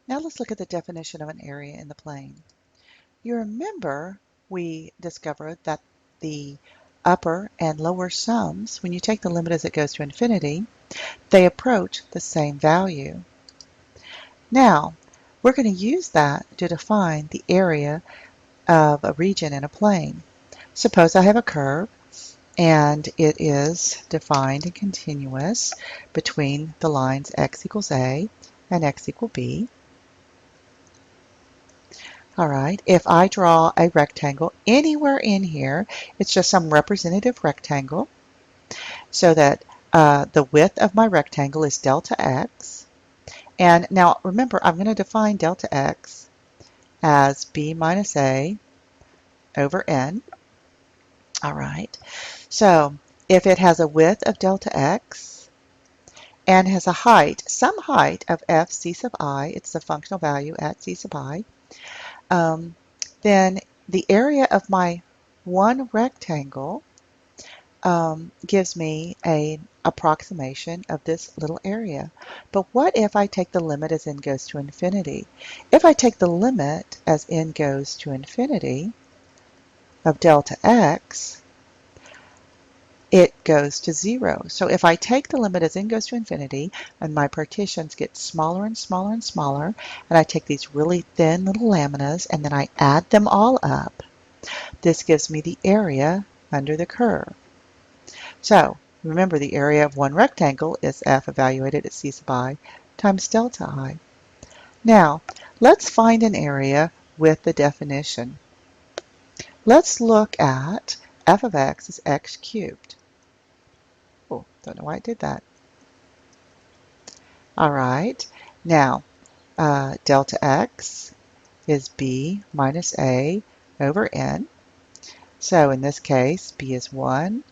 Now let's look at the definition of an area in the plane. You remember we discovered that the upper and lower sums, when you take the limit as it goes to infinity, they approach the same value. Now, we're going to use that to define the area of a region in a plane. Suppose I have a curve and it is defined and continuous between the lines x equals a and x equal b. All right, if I draw a rectangle anywhere in here, it's just some representative rectangle, so that the width of my rectangle is delta x. And now remember, I'm going to define delta x as b minus a over n. All right, so if it has a width of delta x and has a height, some height of f c sub I, it's the functional value at c sub I, then the area of my one rectangle gives me an approximation of this little area. But what if I take the limit as n goes to infinity? If I take the limit as n goes to infinity of delta x, it goes to 0. So if I take the limit as n goes to infinity and my partitions get smaller and smaller and smaller, and I take these really thin little laminas and then I add them all up, this gives me the area under the curve. So remember, the area of one rectangle is f evaluated at c sub I times delta I. Now, let's find an area with the definition. Let's look at f of x is x cubed. Oh, don't know why it did that. All right, now delta x is b minus a over n. So in this case, b is 1,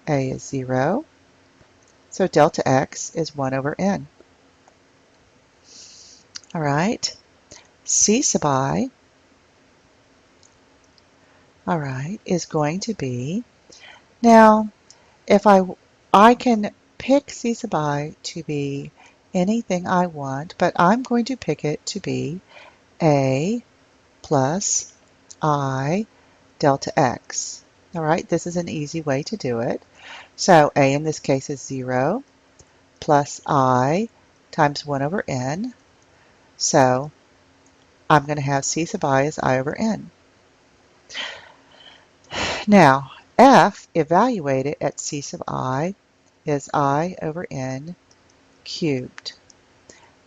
a is 0. So delta x is 1 over n. All right, c sub I, all right, is going to be, now if I can pick c sub I to be anything I want, but I'm going to pick it to be a plus I delta x. All right, this is an easy way to do it. So a in this case is 0 plus I times 1 over n. So I'm going to have c sub I as I over n. Now, f evaluated at c sub I is I over n cubed.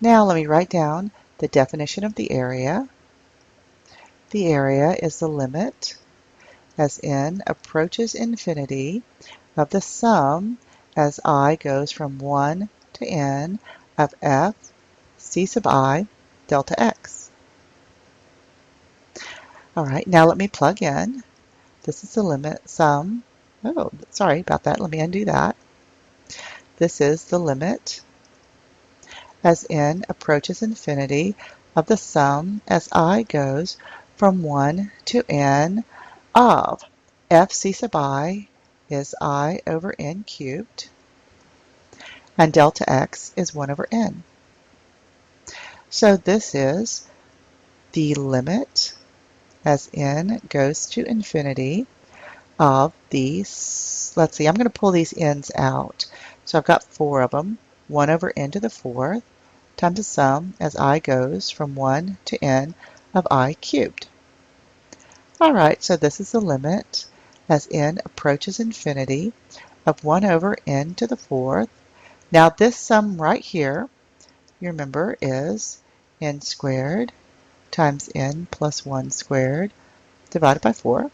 Now let me write down the definition of the area. The area is the limit as n approaches infinity of the sum as I goes from 1 to n of f c sub I delta x. All right, now let me plug in. This is the limit sum. Oh, sorry about that. Let me undo that. This is the limit as n approaches infinity of the sum as I goes from 1 to n of f c sub I is I over n cubed, and delta x is 1 over n. So this is the limit as n goes to infinity of these, let's see, I'm going to pull these n's out. So I've got 4 of them, 1 over n to the 4th times the sum as I goes from 1 to n of I cubed. All right, so this is the limit as n approaches infinity of 1 over n to the 4th. Now this sum right here, you remember, is n squared times n plus 1 squared divided by 4.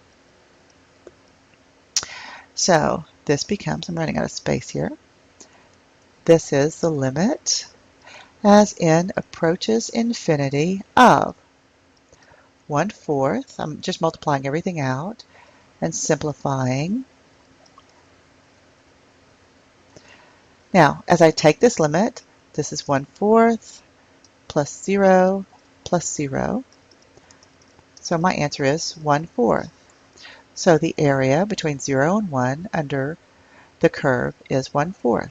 So this becomes, I'm running out of space here. This is the limit as n approaches infinity of 1/4. I'm just multiplying everything out and simplifying. Now, as I take this limit, this is 1/4 plus 0 plus 0. So my answer is 1/4. So the area between 0 and 1 under the curve is 1/4.